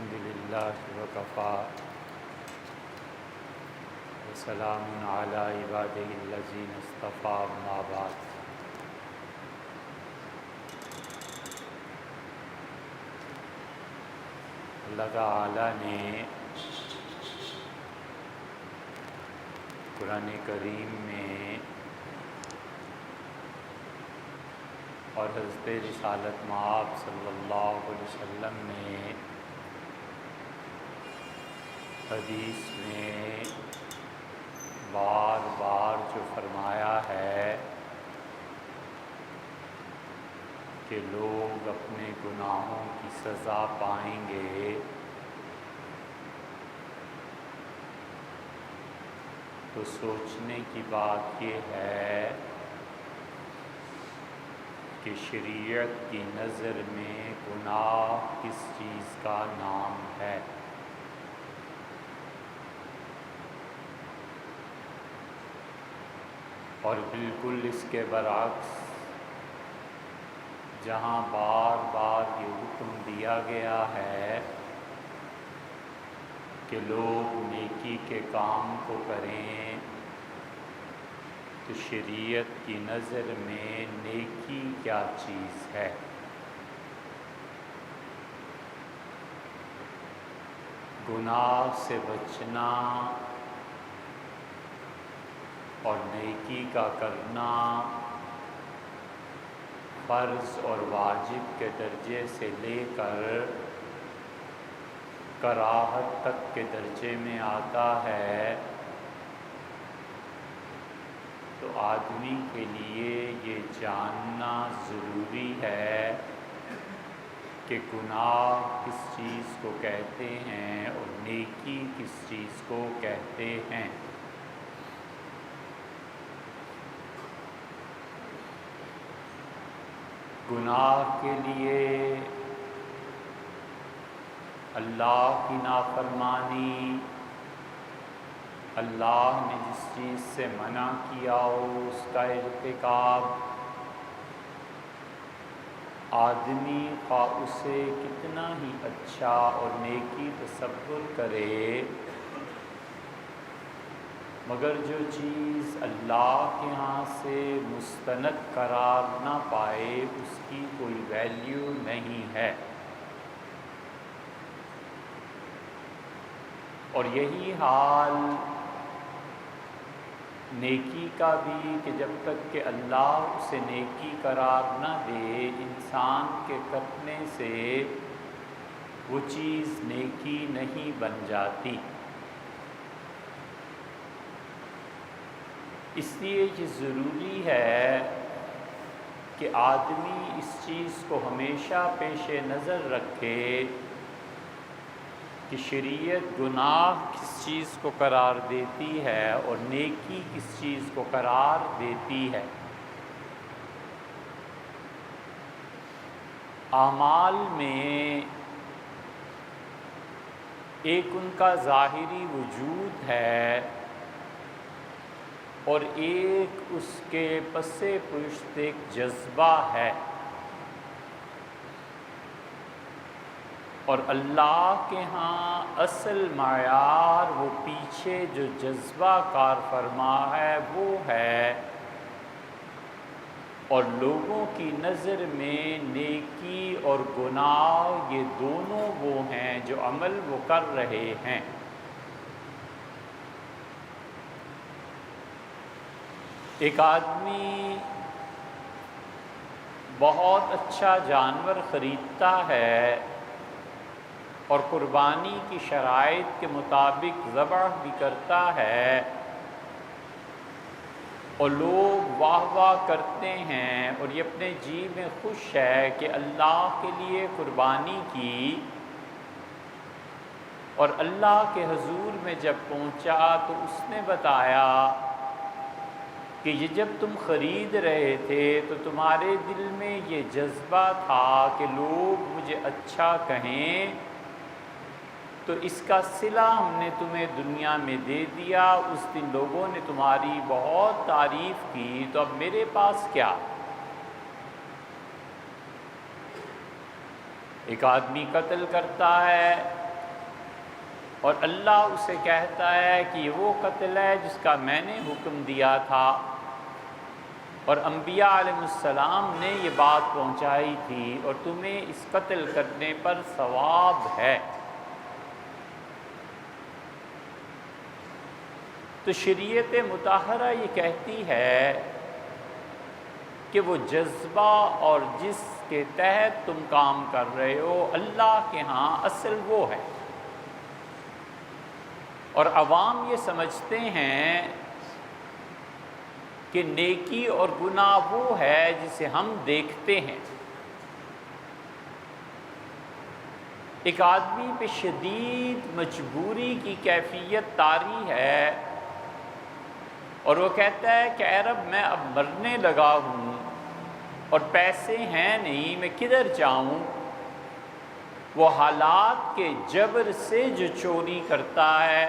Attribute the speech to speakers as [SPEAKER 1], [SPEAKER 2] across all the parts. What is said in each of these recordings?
[SPEAKER 1] الحمد لله وكفى وسلام على عباده الذين اصطفى أما بعد اللہ تعالی نے قرآن کریم میں اور حضرت رسالت مآب صلی اللہ علیہ وسلم نے حدیث میں بار بار جو فرمایا ہے کہ لوگ اپنے گناہوں کی سزا پائیں گے، تو سوچنے کی بات یہ ہے کہ شریعت کی نظر میں گناہ کس چیز کا نام ہے؟ اور بالکل اس کے برعکس جہاں بار بار یہ حکم دیا گیا ہے کہ لوگ نیکی کے کام کو کریں، تو شریعت کی نظر میں نیکی کیا چیز ہے؟ گناہ سے بچنا اور نیکی کا کرنا فرض اور واجب کے درجے سے لے کر کراہت تک کے درجے میں آتا ہے، تو آدمی کے لیے یہ جاننا ضروری ہے کہ گناہ کس چیز کو کہتے ہیں اور نیکی کس چیز کو کہتے ہیں۔ گناہ کے لیے اللہ کی نافرمانی، اللہ نے جس چیز سے منع کیا ہو اس کا ارتکاب، آدمی خواہ اسے کتنا ہی اچھا اور نیکی تصور کرے، مگر جو چیز اللہ کے ہاں سے مستند قرار نہ پائے اس کی کوئی ویلیو نہیں ہے۔ اور یہی حال نیکی کا بھی کہ جب تک کہ اللہ اسے نیکی قرار نہ دے، انسان کے کرنے سے وہ چیز نیکی نہیں بن جاتی۔ اس لیے یہ ضروری ہے کہ آدمی اس چیز کو ہمیشہ پیش نظر رکھے کہ شریعت گناہ کس چیز کو قرار دیتی ہے اور نیکی کس چیز کو قرار دیتی ہے۔ اعمال میں ایک ان کا ظاہری وجود ہے اور ایک اس کے پس پشت ایک جذبہ ہے، اور اللہ کے ہاں اصل معیار وہ پیچھے جو جذبہ کار فرما ہے وہ ہے، اور لوگوں کی نظر میں نیکی اور گناہ یہ دونوں وہ ہیں جو عمل وہ کر رہے ہیں۔ ایک آدمی بہت اچھا جانور خریدتا ہے اور قربانی کی شرائط کے مطابق ذبح بھی کرتا ہے، اور لوگ واہ واہ کرتے ہیں اور یہ اپنے جی میں خوش ہے کہ اللہ کے لیے قربانی کی، اور اللہ کے حضور میں جب پہنچا تو اس نے بتایا کہ یہ جب تم خرید رہے تھے تو تمہارے دل میں یہ جذبہ تھا کہ لوگ مجھے اچھا کہیں، تو اس کا صلہ ہم نے تمہیں دنیا میں دے دیا، اس دن لوگوں نے تمہاری بہت تعریف کی، تو اب میرے پاس کیا؟ ایک آدمی قتل کرتا ہے اور اللہ اسے کہتا ہے کہ یہ وہ قتل ہے جس کا میں نے حکم دیا تھا، اور انبیاء علیہ السلام نے یہ بات پہنچائی تھی، اور تمہیں اس قتل کرنے پر ثواب ہے۔ تو شریعت مطہرہ یہ کہتی ہے کہ وہ جذبہ اور جس کے تحت تم کام کر رہے ہو اللہ کے ہاں اصل وہ ہے، اور عوام یہ سمجھتے ہیں کہ نیکی اور گناہ وہ ہے جسے ہم دیکھتے ہیں۔ ایک آدمی پہ شدید مجبوری کی کیفیت طاری ہے، اور وہ کہتا ہے کہ اے رب میں اب مرنے لگا ہوں اور پیسے ہیں نہیں، میں کدھر جاؤں؟ وہ حالات کے جبر سے جو چوری کرتا ہے،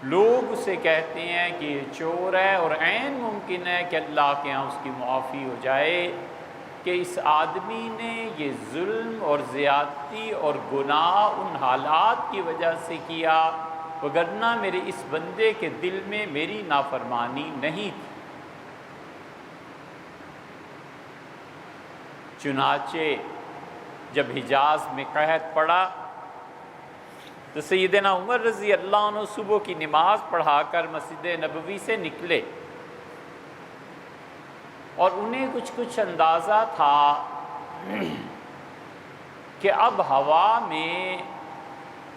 [SPEAKER 1] لوگ اسے کہتے ہیں کہ یہ چور ہے، اور عین ممکن ہے کہ اللہ کے ہاں اس کی معافی ہو جائے کہ اس آدمی نے یہ ظلم اور زیادتی اور گناہ ان حالات کی وجہ سے کیا، وگرنہ میرے اس بندے کے دل میں میری نافرمانی نہیں تھی۔ چنانچہ جب حجاز میں قحط پڑا تو سیدنا عمر رضی اللہ عنہ صبح کی نماز پڑھا کر مسجد نبوی سے نکلے، اور انہیں کچھ اندازہ تھا کہ اب ہوا میں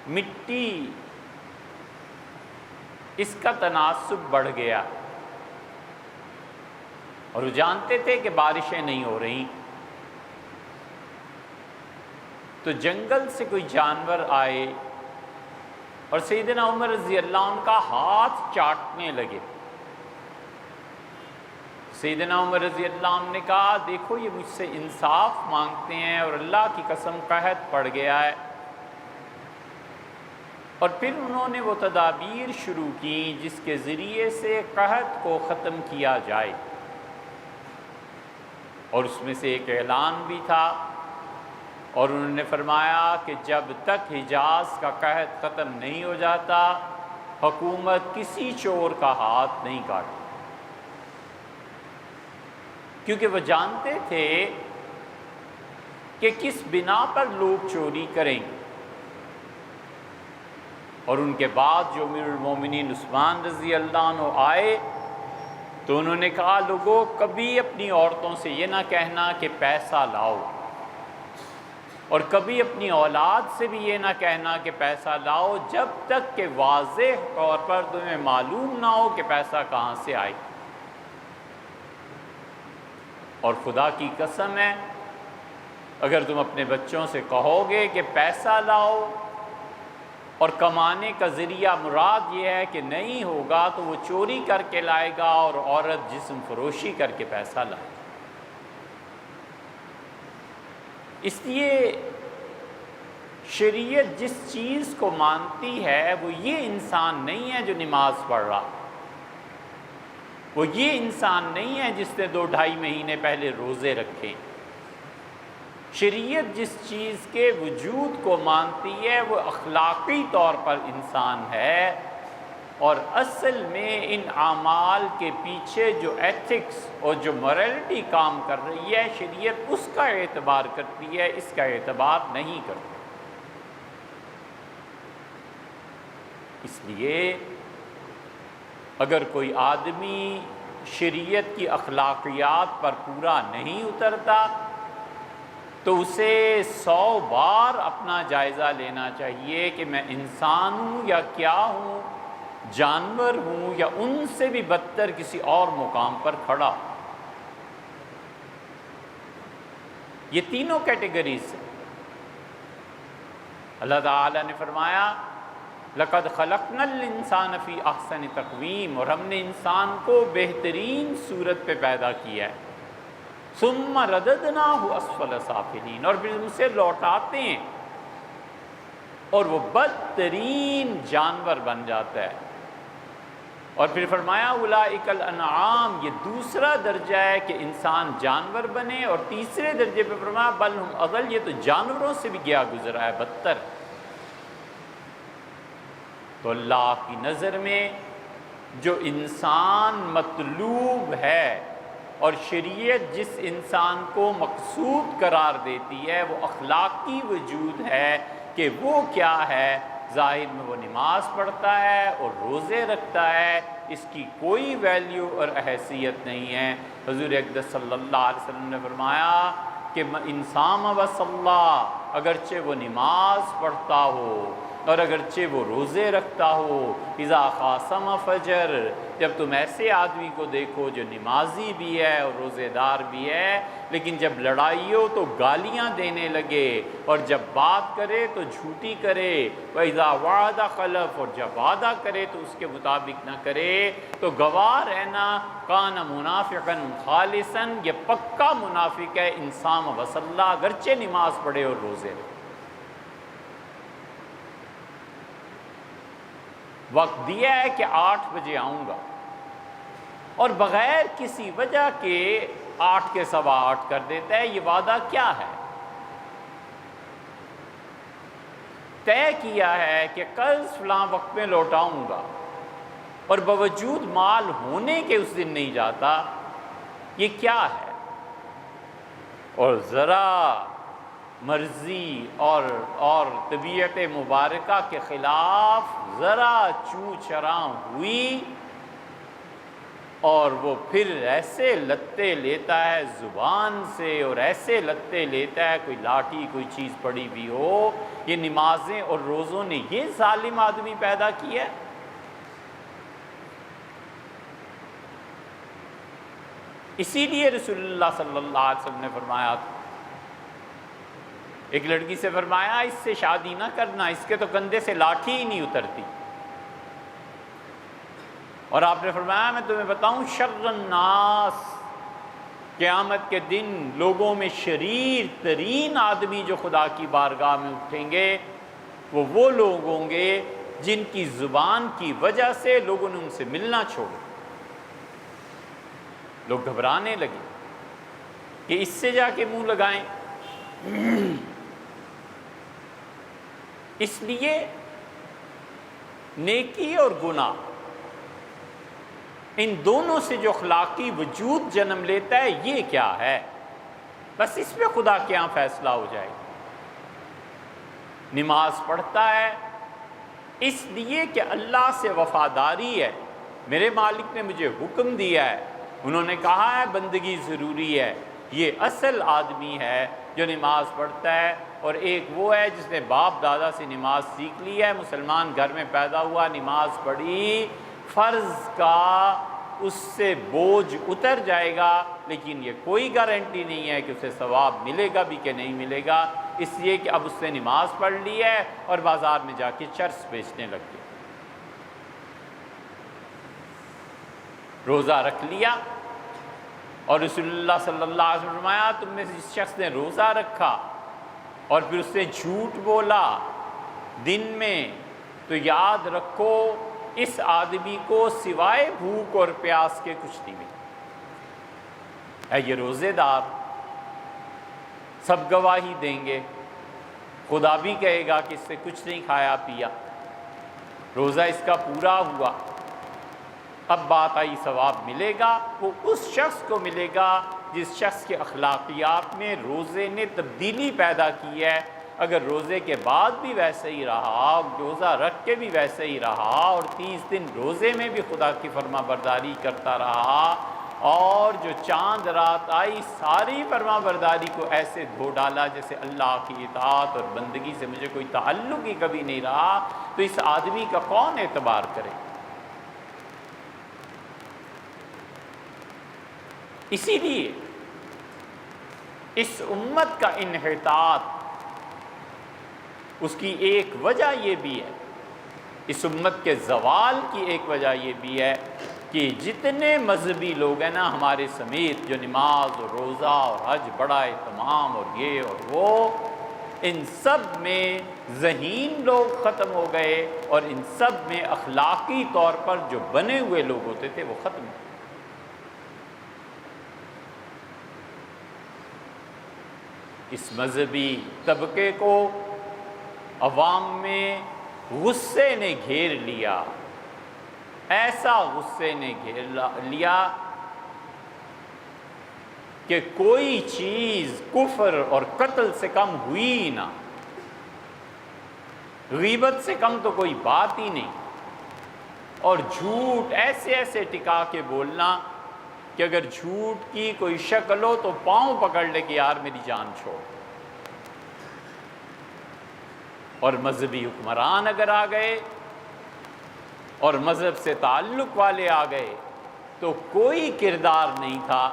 [SPEAKER 1] مٹی اس کا تناسب بڑھ گیا، اور وہ جانتے تھے کہ بارشیں نہیں ہو رہی۔ تو جنگل سے کوئی جانور آئے اور سیدنا عمر رضی اللہ عنہ کا ہاتھ چاٹنے لگے۔ سیدنا عمر رضی اللہ عنہ نے کہا دیکھو یہ مجھ سے انصاف مانگتے ہیں، اور اللہ کی قسم قحط پڑ گیا ہے۔ اور پھر انہوں نے وہ تدابیر شروع کی جس کے ذریعے سے قحط کو ختم کیا جائے، اور اس میں سے ایک اعلان بھی تھا، اور انہوں نے فرمایا کہ جب تک حجاز کا قحط ختم نہیں ہو جاتا حکومت کسی چور کا ہاتھ نہیں کاٹتی، کیونکہ وہ جانتے تھے کہ کس بنا پر لوگ چوری کریں گے۔ اور ان کے بعد جو امیر المومنین عثمان رضی اللہ عنہ آئے تو انہوں نے کہا لوگوں کبھی اپنی عورتوں سے یہ نہ کہنا کہ پیسہ لاؤ، اور کبھی اپنی اولاد سے بھی یہ نہ کہنا کہ پیسہ لاؤ جب تک کہ واضح طور پر تمہیں معلوم نہ ہو کہ پیسہ کہاں سے آئے۔ اور خدا کی قسم ہے اگر تم اپنے بچوں سے کہو گے کہ پیسہ لاؤ اور کمانے کا ذریعہ مراد یہ ہے کہ نہیں ہوگا تو وہ چوری کر کے لائے گا، اور عورت جسم فروشی کر کے پیسہ لائے گا۔ اس لیے شریعت جس چیز کو مانتی ہے وہ یہ انسان نہیں ہے جو نماز پڑھ رہا، وہ یہ انسان نہیں ہے جس نے 2-2.5 مہینے پہلے روزے رکھے۔ شریعت جس چیز کے وجود کو مانتی ہے وہ اخلاقی طور پر انسان ہے، اور اصل میں ان اعمال کے پیچھے جو ایتھکس اور جو موریلٹی کام کر رہی ہے شریعت اس کا اعتبار کرتی ہے، اس کا اعتبار نہیں کرتی۔ اس لیے اگر کوئی آدمی شریعت کی اخلاقیات پر پورا نہیں اترتا تو اسے 100 بار اپنا جائزہ لینا چاہیے کہ میں انسان ہوں یا کیا ہوں، جانور ہوں یا ان سے بھی بدتر کسی اور مقام پر کھڑا۔ یہ تینوں کیٹیگریز ہیں۔ اللہ تعالیٰ نے فرمایا لَقَدْ خَلَقْنَا الْإِنسَانَ فِي أَحْسَنِ تَقْوِيمٍ، اور ہم نے انسان کو بہترین صورت پہ پیدا کیا ہے۔ ثُمَّ رَدَدْنَاهُ أَسْفَلَ سَافِلِينَ، اور پھر ہم اسے لوٹاتے ہیں اور وہ بدترین جانور بن جاتا ہے۔ اور پھر فرمایا اولئک الانعام، یہ دوسرا درجہ ہے کہ انسان جانور بنے، اور تیسرے درجے پہ فرمایا بل ہم اضل، یہ تو جانوروں سے بھی گیا گزرا ہے، بدتر۔ تو اللہ کی نظر میں جو انسان مطلوب ہے اور شریعت جس انسان کو مقصود قرار دیتی ہے وہ اخلاقی وجود ہے کہ وہ کیا ہے، ظاہر میں وہ نماز پڑھتا ہے اور روزے رکھتا ہے، اس کی کوئی ویلیو اور حیثیت نہیں ہے۔ حضور اقدس صلی اللہ علیہ وسلم نے فرمایا کہ انسان وصلہ، اگرچہ وہ نماز پڑھتا ہو اور اگرچہ وہ روزے رکھتا ہو، اذا خاصم فجر، جب تم ایسے آدمی کو دیکھو جو نمازی بھی ہے اور روزے دار بھی ہے، لیکن جب لڑائی ہو تو گالیاں دینے لگے، اور جب بات کرے تو جھوٹی کرے، وَإِذَا وَعَدَ خَلَفَ، اور جب وعدہ کرے تو اس کے مطابق نہ کرے، تو گواہ رہنا کان منافقا خالصا، یہ پکا منافق ہے، انسان وصلہ، اگرچہ نماز پڑھے اور روزے رکھے۔ وقت دیا ہے کہ 8 بجے آؤں گا، اور بغیر کسی وجہ کے 8 کے سوا 8 کر دیتا ہے، یہ وعدہ کیا ہے؟ طے کیا ہے کہ قرض فلاں وقت میں لوٹاؤں گا، اور باوجود مال ہونے کے اس دن نہیں جاتا، یہ کیا ہے؟ اور ذرا مرضی اور طبیعت مبارکہ کے خلاف ذرا چو چراں ہوئی اور وہ پھر ایسے لتے لیتا ہے زبان سے، اور ایسے لتے لیتا ہے، کوئی لاٹھی کوئی چیز پڑی بھی ہو۔ یہ نمازیں اور روزوں نے یہ ظالم آدمی پیدا کیا ہے۔ اسی لیے رسول اللہ صلی اللہ علیہ وسلم نے فرمایا تھا، ایک لڑکی سے فرمایا اس سے شادی نہ کرنا، اس کے تو کندھے سے لاٹھی ہی نہیں اترتی، اور آپ نے فرمایا میں تمہیں بتاؤں شر الناس، قیامت کے دن لوگوں میں شریر ترین آدمی جو خدا کی بارگاہ میں اٹھیں گے وہ لوگ ہوں گے جن کی زبان کی وجہ سے لوگوں نے ان سے ملنا چھوڑا۔ لوگ گھبرانے لگے کہ اس سے جا کے منہ لگائیں۔ اس لیے نیکی اور گناہ ان دونوں سے جو اخلاقی وجود جنم لیتا ہے، یہ کیا ہے؟ بس اس پہ خدا کے یہاں فیصلہ ہو جائے گا۔ نماز پڑھتا ہے اس لیے کہ اللہ سے وفاداری ہے، میرے مالک نے مجھے حکم دیا ہے، انہوں نے کہا ہے بندگی ضروری ہے، یہ اصل آدمی ہے جو نماز پڑھتا ہے۔ اور ایک وہ ہے جس نے باپ دادا سے نماز سیکھ لی ہے، مسلمان گھر میں پیدا ہوا، نماز پڑھی، فرض کا اس سے بوجھ اتر جائے گا، لیکن یہ کوئی گارنٹی نہیں ہے کہ اسے ثواب ملے گا بھی کہ نہیں ملے گا، اس لیے کہ اب اس نے نماز پڑھ لی ہے اور بازار میں جا کے چرس بیچنے لگ گیا۔ روزہ رکھ لیا، اور رسول اللہ صلی اللہ علیہ وسلم نے فرمایا تم میں سے جس شخص نے روزہ رکھا اور پھر اس نے جھوٹ بولا دن میں، تو یاد رکھو اس آدمی کو سوائے بھوک اور پیاس کے کچھ نہیں ملے۔ ہے یہ روزے دار، سب گواہی دیں گے، خدا بھی کہے گا کہ اس سے کچھ نہیں کھایا پیا، روزہ اس کا پورا ہوا۔ اب بات آئی ثواب ملے گا، وہ اس شخص کو ملے گا جس شخص کے اخلاقیات میں روزے نے تبدیلی پیدا کی ہے۔ اگر روزے کے بعد بھی ویسے ہی رہا، روزہ رکھ کے بھی ویسے ہی رہا، اور 30 دن روزے میں بھی خدا کی فرما برداری کرتا رہا، اور جو چاند رات آئی ساری فرما برداری کو ایسے دھو ڈالا جیسے اللہ کی اطاعت اور بندگی سے مجھے کوئی تعلق ہی کبھی نہیں رہا، تو اس آدمی کا کون اعتبار کرے؟ اسی لیے اس امت کا انحطاط، اس کی ایک وجہ یہ بھی ہے، اس امت کے زوال کی ایک وجہ یہ بھی ہے کہ جتنے مذہبی لوگ ہیں نا ہمارے سمیت، جو نماز اور روزہ اور حج بڑا اہتمام اور یہ اور وہ، ان سب میں ذہین لوگ ختم ہو گئے، اور ان سب میں اخلاقی طور پر جو بنے ہوئے لوگ ہوتے تھے وہ ختم ہو گئے۔ اس مذہبی طبقے کو عوام میں غصے نے گھیر لیا، ایسا غصے نے گھیر لیا کہ کوئی چیز کفر اور قتل سے کم ہوئی ہی نہ، غیبت سے کم تو کوئی بات ہی نہیں، اور جھوٹ ایسے ایسے ٹکا کے بولنا کہ اگر جھوٹ کی کوئی شکل ہو تو پاؤں پکڑ لے کہ یار میری جان چھوڑ۔ اور مذہبی حکمران اگر آ گئے اور مذہب سے تعلق والے آ گئے تو کوئی کردار نہیں تھا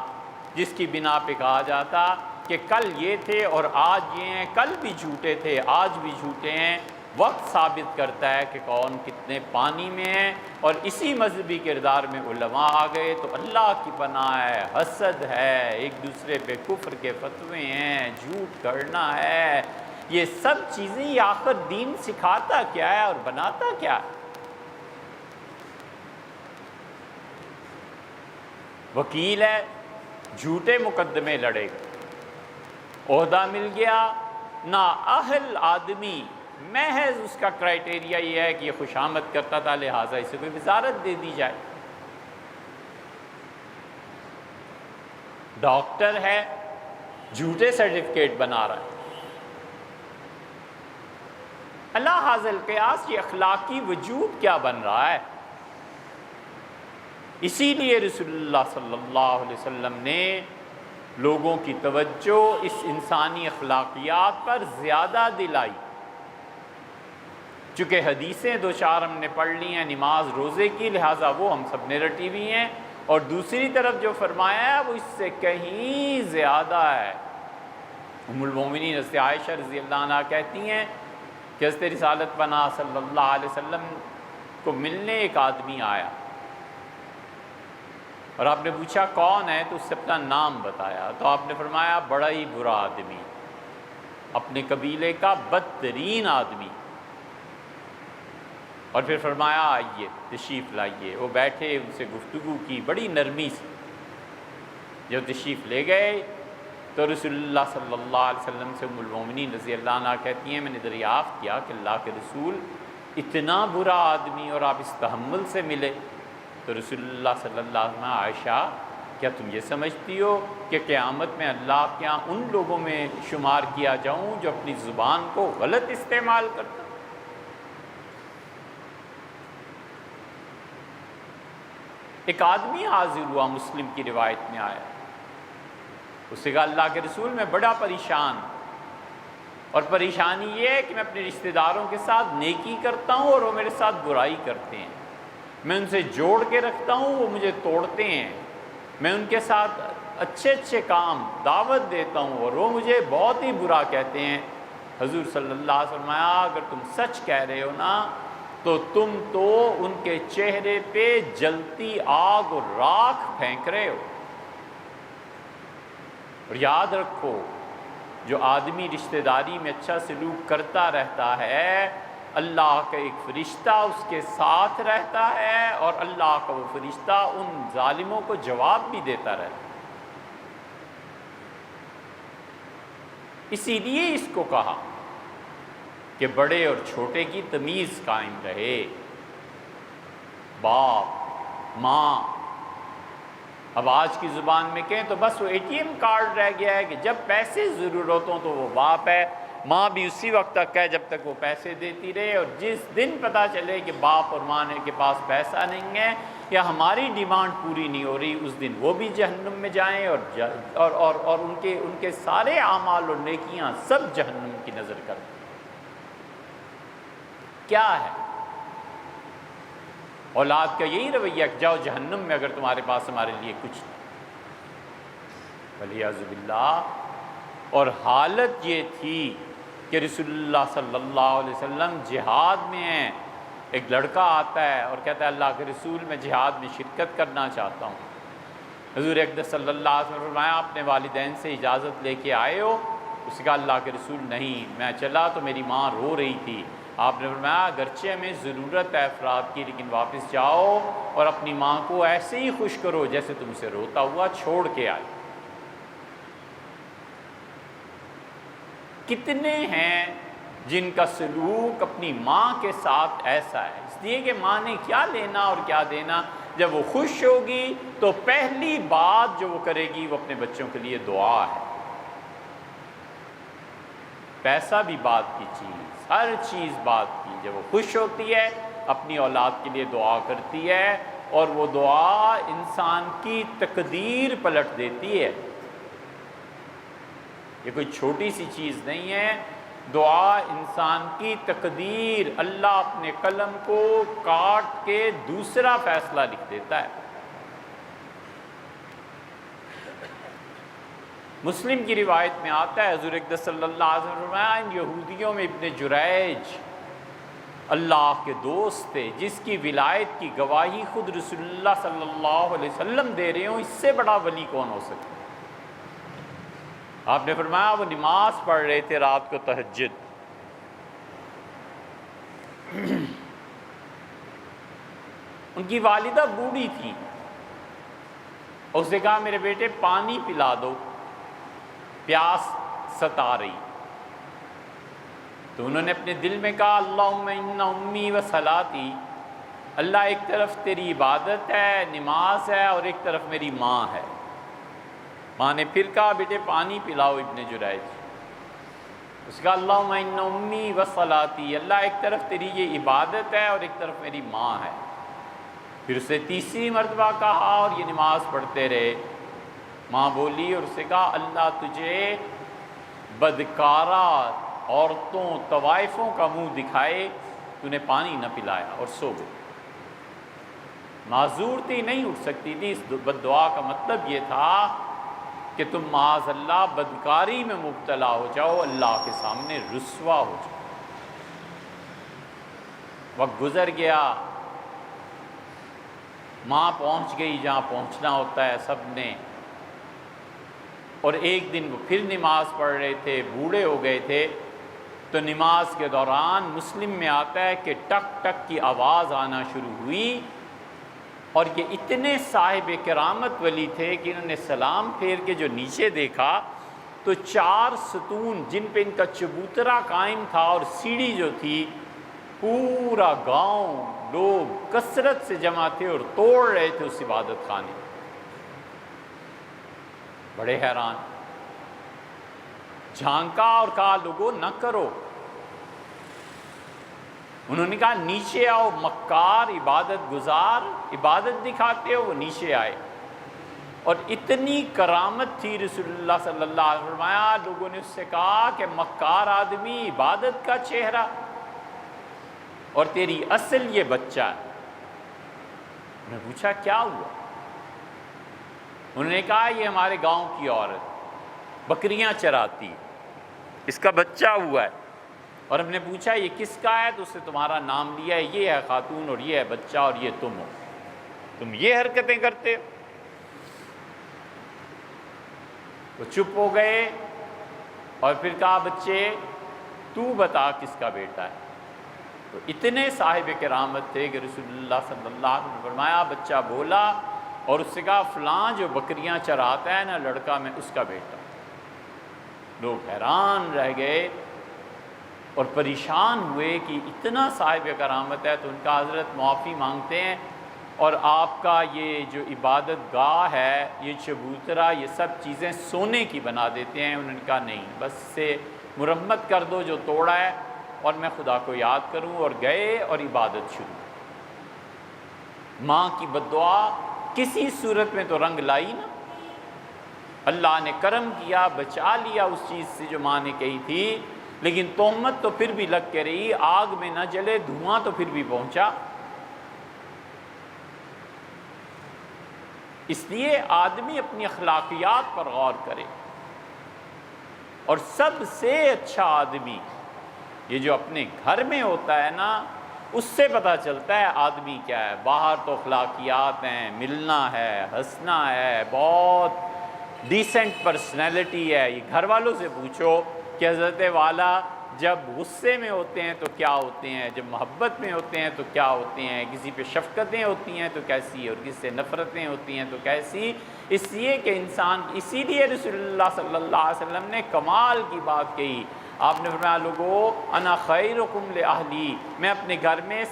[SPEAKER 1] جس کی بنا پہ کہا جاتا کہ کل یہ تھے اور آج یہ ہیں، کل بھی جھوٹے تھے آج بھی جھوٹے ہیں۔ وقت ثابت کرتا ہے کہ کون کتنے پانی میں ہیں، اور اسی مذہبی کردار میں علماء آ گئے تو اللہ کی پناہ ہے، حسد ہے، ایک دوسرے پہ کفر کے فتوے ہیں، جھوٹ کرنا ہے، یہ سب چیزیں یہ آخر دین سکھاتا کیا ہے اور بناتا کیا ہے؟ وکیل ہے، جھوٹے مقدمے لڑے گا، عہدہ مل گیا، نااہل آدمی، محض اس کا کرائٹیریا یہ ہے کہ یہ خوشامد کرتا تھا لہٰذا اسے کوئی وزارت دے دی جائے۔ ڈاکٹر ہے، جھوٹے سرٹیفکیٹ بنا رہا ہے۔ اللہ حاضل قیاس یہ اخلاقی وجود کیا بن رہا ہے؟ اسی لیے رسول اللہ صلی اللہ علیہ وسلم نے لوگوں کی توجہ اس انسانی اخلاقیات پر زیادہ دلائی، چونکہ حدیثیں دو چار ہم نے پڑھ لی ہیں نماز روزے کی، لہٰذا وہ ہم سب نے رٹی ہوئی ہیں، اور دوسری طرف جو فرمایا ہے وہ اس سے کہیں زیادہ ہے۔ ام المومنین حضرت عائشہ رضی اللہ عنہ کہتی ہیں کہ حضرت رسالت پناہ صلی اللہ علیہ وسلم کو ملنے ایک آدمی آیا، اور آپ نے پوچھا کون ہے تو اس سے اپنا نام بتایا، تو آپ نے فرمایا بڑا ہی برا آدمی، اپنے قبیلے کا بدترین آدمی، اور پھر فرمایا آئیے تشریف لائیے۔ وہ بیٹھے، ان سے گفتگو کی بڑی نرمی سے، جب تشریف لے گئے تو رسول اللہ صلی اللہ علیہ وسلم سے ام المومنین رضی اللہ عنہ کہتی ہیں میں نے دریافت کیا کہ اللہ کے رسول اتنا برا آدمی اور آپ اس تحمل سے ملے؟ تو رسول اللہ صلی اللہ علیہ وسلم عائشہ کیا تم یہ سمجھتی ہو کہ قیامت میں اللہ کے یہاں ان لوگوں میں شمار کیا جاؤں جو اپنی زبان کو غلط استعمال کرتے؟ ایک آدمی حاضر ہوا، مسلم کی روایت میں آیا، اس سے کہا اللہ کے رسول میں بڑا پریشان، اور پریشانی یہ ہے کہ میں اپنے رشتہ داروں کے ساتھ نیکی کرتا ہوں اور وہ میرے ساتھ برائی کرتے ہیں، میں ان سے جوڑ کے رکھتا ہوں وہ مجھے توڑتے ہیں، میں ان کے ساتھ اچھے اچھے کام دعوت دیتا ہوں اور وہ مجھے بہت ہی برا کہتے ہیں۔ حضور صلی اللہ علیہ وسلم اگر تم سچ کہہ رہے ہو نا تو تم تو ان کے چہرے پہ جلتی آگ اور راکھ پھینک رہے ہو۔ اور یاد رکھو جو آدمی رشتہ داری میں اچھا سلوک کرتا رہتا ہے اللہ کا ایک فرشتہ اس کے ساتھ رہتا ہے، اور اللہ کا وہ فرشتہ ان ظالموں کو جواب بھی دیتا رہتا ہے۔ اسی لیے اس کو کہا کہ بڑے اور چھوٹے کی تمیز قائم رہے، باپ ماں۔ اب آج کی زبان میں کہیں تو بس وہ اے ٹی ایم کارڈ رہ گیا ہے کہ جب پیسے ضرورت ہوں تو وہ باپ ہے، ماں بھی اسی وقت تک ہے جب تک وہ پیسے دیتی رہے، اور جس دن پتہ چلے کہ باپ اور ماں کے پاس پیسہ نہیں ہے یا ہماری ڈیمانڈ پوری نہیں ہو رہی، اس دن وہ بھی جہنم میں جائیں، اور ان کے سارے اعمال اور نیکیاں سب جہنم کی نظر کریں۔ کیا ہے اولاد کا یہی رویہ کہ جاؤ جہنم میں اگر تمہارے پاس ہمارے لیے کچھ نہیں، والعیاذ باللہ۔ اور حالت یہ تھی کہ رسول اللہ صلی اللہ علیہ وسلم جہاد میں ہیں، ایک لڑکا آتا ہے اور کہتا ہے اللہ کے رسول میں جہاد میں شرکت کرنا چاہتا ہوں۔ حضور اقدس صلی اللہ علیہ وسلم فرمایا اپنے والدین سے اجازت لے کے آئے ہو؟ اس نے کہا اللہ کے رسول نہیں، میں چلا تو میری ماں رو رہی تھی۔ آپ نے فرمایا اگرچہ ہمیں ضرورت ہے افراد کی، لیکن واپس جاؤ اور اپنی ماں کو ایسے ہی خوش کرو جیسے تم سے روتا ہوا چھوڑ کے آئے۔ کتنے ہیں جن کا سلوک اپنی ماں کے ساتھ ایسا ہے، اس لیے کہ ماں نے کیا لینا اور کیا دینا۔ جب وہ خوش ہوگی تو پہلی بات جو وہ کرے گی وہ اپنے بچوں کے لیے دعا ہے۔ پیسہ بھی بات کی چیز، ہر چیز بات کی۔ جب وہ خوش ہوتی ہے اپنی اولاد کے لیے دعا کرتی ہے، اور وہ دعا انسان کی تقدیر پلٹ دیتی ہے۔ یہ کوئی چھوٹی سی چیز نہیں ہے، دعا انسان کی تقدیر، اللہ اپنے قلم کو کاٹ کے دوسرا فیصلہ لکھ دیتا ہے۔ مسلم کی روایت میں آتا ہے، حضور اقدس صلی اللہ علیہ وسلم فرمایا، ان یہودیوں میں ابن جریج اللہ کے دوست تھے، جس کی ولایت کی گواہی خود رسول اللہ صلی اللہ علیہ وسلم دے رہے ہوں، اس سے بڑا ولی کون ہو سکتا ہے؟ آپ نے فرمایا وہ نماز پڑھ رہے تھے رات کو تہجد، ان کی والدہ بوڑھی تھی، اس نے کہا میرے بیٹے پانی پلا دو، پیاس ستا رہی۔ تو انہوں نے اپنے دل میں کہا اللہم ان امی و صلاتی، اللہ ایک طرف تیری عبادت ہے، نماز ہے، اور ایک طرف میری ماں ہے۔ ماں نے پھر کہا بیٹے پانی پلاؤ ابن جریج۔ اس کا اللہم ان امی و صلاتی، اللہ ایک طرف تیری یہ عبادت ہے اور ایک طرف میری ماں ہے۔ پھر اسے تیسری مرتبہ کہا اور یہ نماز پڑھتے رہے۔ ماں بولی اور اسے کہا اللہ تجھے بدکارہ عورتوں طوائفوں کا منہ دکھائے، تو نے پانی نہ پلایا اور سو گئی۔ معذور تھی، نہیں اٹھ سکتی تھی۔ اس بد دعا کا مطلب یہ تھا کہ تم معاذ اللہ بدکاری میں مبتلا ہو جاؤ، اللہ کے سامنے رسوا ہو جاؤ۔ وقت گزر گیا، ماں پہنچ گئی جہاں پہنچنا ہوتا ہے سب نے، اور ایک دن وہ پھر نماز پڑھ رہے تھے، بوڑھے ہو گئے تھے، تو نماز کے دوران مسلم میں آتا ہے کہ ٹک ٹک کی آواز آنا شروع ہوئی، اور یہ اتنے صاحب کرامت ولی تھے کہ انہوں نے سلام پھیر کے جو نیچے دیکھا تو 4 ستون جن پہ ان کا چبوترا قائم تھا اور سیڑھی جو تھی، پورا گاؤں لوگ کثرت سے جمع تھے اور توڑ رہے تھے اس عبادت خانے۔ بڑے حیران، جھانکا اور کہا لوگوں نہ کرو۔ انہوں نے کہا نیچے آؤ، مکار عبادت گزار عبادت دکھاتے ہو۔ وہ نیچے آئے، اور اتنی کرامت تھی رسول اللہ صلی اللہ علیہ وسلم، فرمایا لوگوں نے اس سے کہا کہ مکار آدمی، عبادت کا چہرہ، اور تیری اصل یہ بچہ ہے۔ میں پوچھا کیا ہوا؟ انہوں نے کہا یہ ہمارے گاؤں کی عورت بکریاں چراتی، اس کا بچہ ہوا ہے، اور ہم نے پوچھا یہ کس کا ہے، تو اس نے تمہارا نام لیا ہے، یہ ہے خاتون اور یہ ہے بچہ اور یہ تم ہو، تم یہ حرکتیں کرتے ہو۔ وہ چپ ہو گئے اور پھر کہا بچے تو بتا کس کا بیٹا ہے۔ تو اتنے صاحب کرامت تھے کہ رسول اللہ صلی اللہ علیہ وسلم نے فرمایا بچہ بولا، اور اس سے کہا فلاں جو بکریاں چراتا ہے نا لڑکا، میں اس کا بیٹا۔ لوگ حیران رہ گئے اور پریشان ہوئے کہ اتنا صاحب کرامت ہے، تو ان کا حضرت معافی مانگتے ہیں، اور آپ کا یہ جو عبادت گاہ ہے، یہ چبوترا، یہ سب چیزیں سونے کی بنا دیتے ہیں۔ انہوں نے کہا نہیں، بس سے مرمت کر دو جو توڑا ہے، اور میں خدا کو یاد کروں، اور گئے اور عبادت شروع۔ ماں کی بد دعا کسی صورت میں تو رنگ لائی نا، اللہ نے کرم کیا، بچا لیا اس چیز سے جو ماں نے کہی تھی، لیکن تہمت تو پھر بھی لگ کے رہی، آگ میں نہ جلے، دھواں تو پھر بھی پہنچا۔ اس لیے آدمی اپنی اخلاقیات پر غور کرے، اور سب سے اچھا آدمی یہ جو اپنے گھر میں ہوتا ہے نا، اس سے پتہ چلتا ہے آدمی کیا ہے۔ باہر تو اخلاقیات ہیں، ملنا ہے، ہنسنا ہے، بہت ڈیسنٹ پرسنالٹی ہے۔ یہ گھر والوں سے پوچھو کہ حضرت والا جب غصے میں ہوتے ہیں تو کیا ہوتے ہیں، جب محبت میں ہوتے ہیں تو کیا ہوتے ہیں، کسی پہ شفقتیں ہوتی ہیں تو کیسی، اور کسی سے نفرتیں ہوتی ہیں تو کیسی۔ اس لیے کہ انسان، اسی لیے رسول اللہ صلی اللہ علیہ وسلم نے کمال کی بات کہی، آپ نے فرمایا لوگو انا خیرکم لأہلی، میں اپنے گھر میں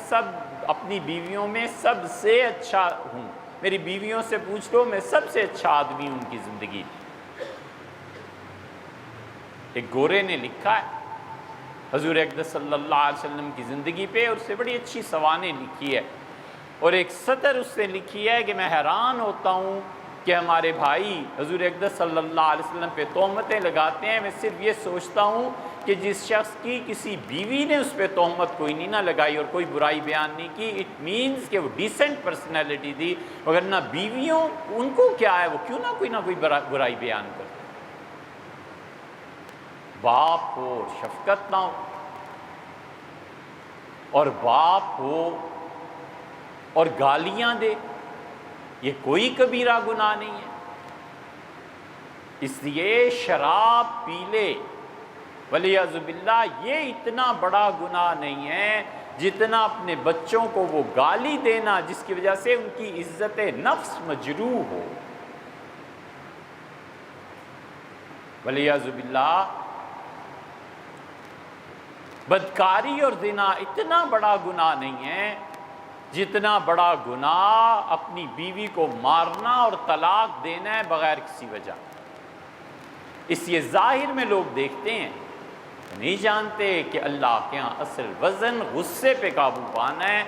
[SPEAKER 1] اپنی بیویوں میں سب سے اچھا ہوں، میری بیویوں سے پوچھ لو میں سب سے اچھا آدمی ہوں ان کی زندگی۔ ایک گورے نے لکھا ہے حضور اقدس صلی اللہ علیہ وسلم کی زندگی پہ، اور اس سے بڑی اچھی سوانح لکھی ہے، اور ایک سطر اس سے لکھی ہے کہ میں حیران ہوتا ہوں کہ ہمارے بھائی حضور اقدس صلی اللہ علیہ وسلم پہ تہمتیں لگاتے ہیں، میں صرف یہ سوچتا ہوں کہ جس شخص کی کسی بیوی نے اس پہ تہمت کوئی نہیں نہ لگائی اور کوئی برائی بیان نہیں کی، اٹ مینز کہ وہ ڈیسنٹ پرسنالٹی تھی، مگر نہ بیویوں ان کو کیا ہے، وہ کیوں نہ کوئی برائی بیان کرتے۔ باپ ہو شفقت نہ ہو، اور باپ ہو اور گالیاں دے، یہ کوئی کبیرہ گناہ نہیں ہے۔ اس لیے شراب پی لے ولیعذ باللہ یہ اتنا بڑا گناہ نہیں ہے جتنا اپنے بچوں کو وہ گالی دینا جس کی وجہ سے ان کی عزت نفس مجروح ہو۔ ولیعذ باللہ بدکاری اور زنا اتنا بڑا گناہ نہیں ہے جتنا بڑا گناہ اپنی بیوی کو مارنا اور طلاق دینا ہے بغیر کسی وجہ۔ اس لیے ظاہر میں لوگ دیکھتے ہیں، نہیں جانتے کہ اللہ کے ہاں اصل وزن غصے پہ قابو پانا ہے،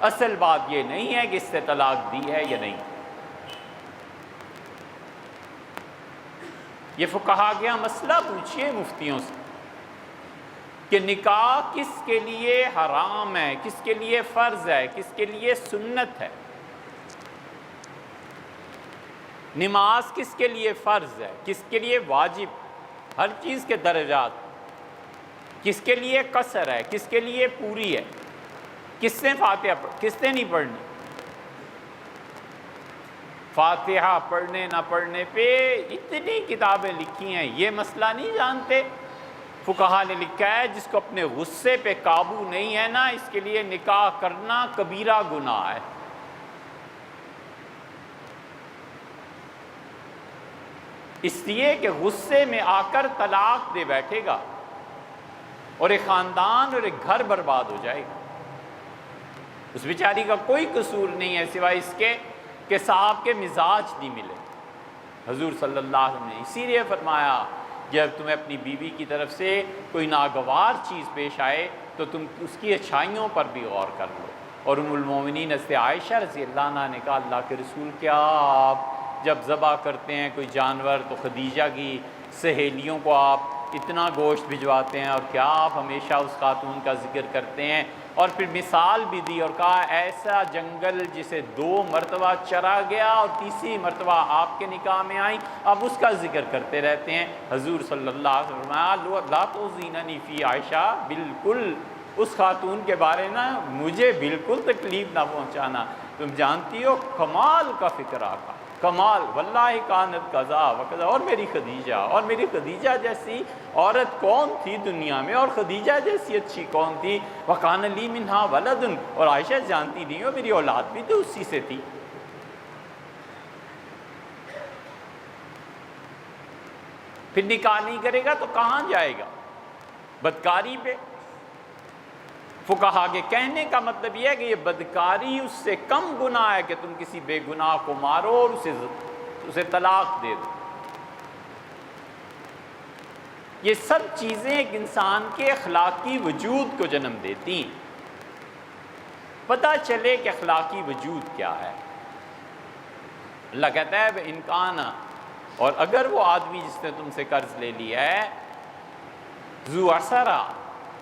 [SPEAKER 1] اصل بات یہ نہیں ہے کہ اس سے طلاق دی ہے یا نہیں۔ یہ فقہا گیا مسئلہ پوچھئے مفتیوں سے کہ نکاح کس کے لیے حرام ہے، کس کے لیے فرض ہے، کس کے لیے سنت ہے، نماز کس کے لیے فرض ہے، کس کے لیے واجب، ہر چیز کے درجات، کس کے لیے قصر ہے، کس کے لیے پوری ہے، کس نے فاتحہ کس نے نہیں پڑھنی، فاتحہ پڑھنے نہ پڑھنے پہ اتنی کتابیں لکھی ہیں، یہ مسئلہ نہیں جانتے۔ فقہا نے لکھا ہے جس کو اپنے غصے پہ قابو نہیں ہے نا، اس کے لیے نکاح کرنا کبیرہ گناہ ہے۔ اس لیے کہ غصے میں آ کر طلاق دے بیٹھے گا اور ایک خاندان اور ایک گھر برباد ہو جائے گا۔ اس بیچاری کا کوئی قصور نہیں ہے سوائے اس کے کہ صاحب کے مزاج نہیں ملے۔ حضور صلی اللہ علیہ وسلم نے اسی لیے فرمایا جب تمہیں اپنی بیوی کی طرف سے کوئی ناگوار چیز پیش آئے تو تم اس کی اچھائیوں پر بھی غور کر لو۔ اور ام المومنین حضرت عائشہ رضی اللہ عنہا نے کہا اللہ کے رسول کیا آپ جب ذبح کرتے ہیں کوئی جانور تو خدیجہ کی سہیلیوں کو آپ اتنا گوشت بھجواتے ہیں، اور کیا آپ ہمیشہ اس خاتون کا ذکر کرتے ہیں؟ اور پھر مثال بھی دی اور کہا ایسا جنگل جسے 2 مرتبہ چرا گیا اور تیسری مرتبہ آپ کے نکاح میں آئی، اب اس کا ذکر کرتے رہتے ہیں۔ حضور صلی اللہ علیہ وسلم فرمایا لا تؤذیننی فی عائشہ، بالکل اس خاتون کے بارے نا مجھے بالکل تکلیف نہ پہنچانا، تم جانتی ہو کمال کا فکر آقا، کمال، واللہ کانت قضا وقضا، اور میری خدیجہ جیسی عورت کون تھی دنیا میں، اور خدیجہ جیسی اچھی کون تھی، وَقَانَ لِي مِنْهَا وَلَدٌ، اور عائشہ جانتی نہیں ہو میری اولاد بھی تو اسی سے تھی۔ پھر نکاح نہیں کرے گا تو کہاں جائے گا؟ بدکاری پہ۔ فقہا کے کہنے کا مطلب یہ ہے کہ یہ بدکاری اس سے کم گناہ ہے کہ تم کسی بے گناہ کو مارو اور اسے طلاق دے دو۔ یہ سب چیزیں ایک انسان کے اخلاقی وجود کو جنم دیتی ہیں۔ پتہ چلے کہ اخلاقی وجود کیا ہے۔ اللہ کہتا ہے بے انکانا، اور اگر وہ آدمی جس نے تم سے قرض لے لیا ہے ذو عسرہ،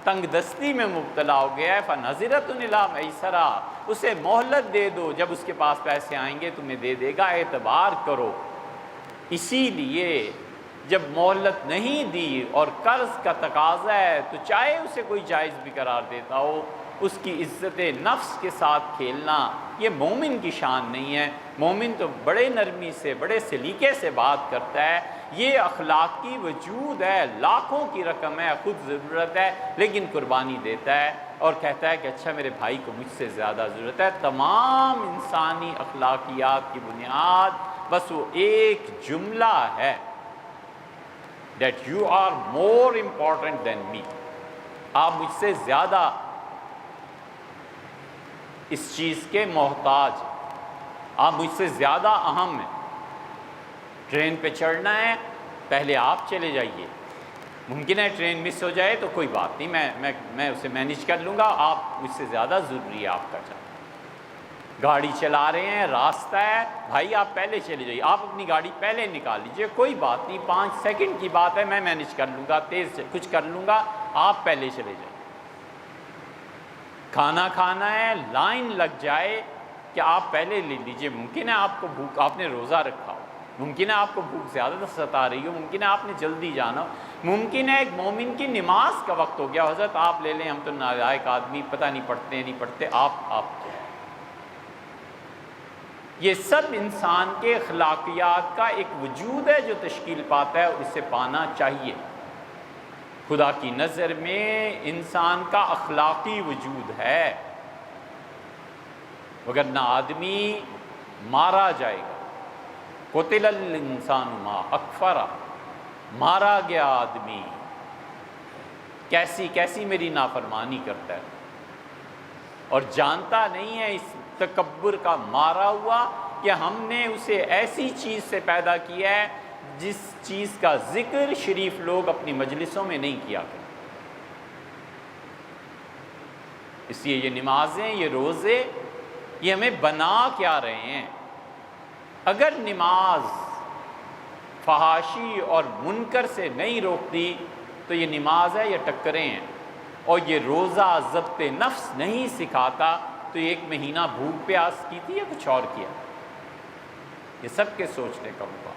[SPEAKER 1] تنگ دستی میں مبتلا ہو گیا ہے، فنظرۃ الی میسرہ، اسے مہلت دے دو، جب اس کے پاس پیسے آئیں گے تمہیں دے دے گا، اعتبار کرو۔ اسی لیے جب مہلت نہیں دی اور قرض کا تقاضا ہے تو چاہے اسے کوئی جائز بھی قرار دیتا ہو، اس کی عزت نفس کے ساتھ کھیلنا یہ مومن کی شان نہیں ہے۔ مومن تو بڑے نرمی سے بڑے سلیقے سے بات کرتا ہے، یہ اخلاقی وجود ہے، لاکھوں کی رقم ہے، خود ضرورت ہے لیکن قربانی دیتا ہے اور کہتا ہے کہ اچھا میرے بھائی کو مجھ سے زیادہ ضرورت ہے۔ تمام انسانی اخلاقیات کی بنیاد بس وہ ایک جملہ ہے that you are more important than me. آپ مجھ سے زیادہ اس چیز کے محتاج ہیں، آپ مجھ سے زیادہ اہم ہیں. ٹرین پہ چڑھنا ہے، پہلے آپ چلے جائیے. ممکن ہے ٹرین مس ہو جائے تو کوئی بات نہیں، میں اسے مینیج کر لوں گا، آپ مجھ سے زیادہ ضروری ہے آپ کا جانا. گاڑی چلا رہے ہیں، راستہ ہے، بھائی آپ پہلے چلے جائیے، آپ اپنی گاڑی پہلے نکال لیجئے، کوئی بات نہیں، 5 سیکنڈ کی بات ہے، میں مینیج کر لوں گا، تیز کچھ کر لوں گا، آپ پہلے چلے جائیں. کھانا کھانا ہے، لائن لگ جائے کہ آپ پہلے لے لیجئے. ممکن ہے آپ کو بھوک، آپ نے روزہ رکھا ہو، ممکن ہے آپ کو بھوک زیادہ ستا رہی ہو، ممکن ہے آپ نے جلدی جانا ہو، ممکن ہے ایک مومن کی نماز کا وقت ہو گیا، حضرت آپ لے لیں، ہم تو نالائق آدمی، پتہ نہیں پڑھتے آپ یہ سب انسان کے اخلاقیات کا ایک وجود ہے جو تشکیل پاتا ہے، اور اسے پانا چاہیے. خدا کی نظر میں انسان کا اخلاقی وجود ہے، وگرنہ آدمی مارا جائے گا. قتل الانسان ما اکفرہ، مارا گیا آدمی، کیسی میری نافرمانی کرتا ہے، اور جانتا نہیں ہے اس تکبر کا مارا ہوا کہ ہم نے اسے ایسی چیز سے پیدا کیا ہے جس چیز کا ذکر شریف لوگ اپنی مجلسوں میں نہیں کیا کرتے. اس لیے یہ نمازیں، یہ روزے، یہ ہمیں بنا کیا رہے ہیں. اگر نماز فحاشی اور منکر سے نہیں روکتی تو یہ نماز ہے، یہ ٹکریں ہیں. اور یہ روزہ ضبط نفس نہیں سکھاتا تو یہ 1 مہینہ بھوک پیاس کی تھی یا کچھ اور کیا. یہ سب کے سوچنے کا موقع.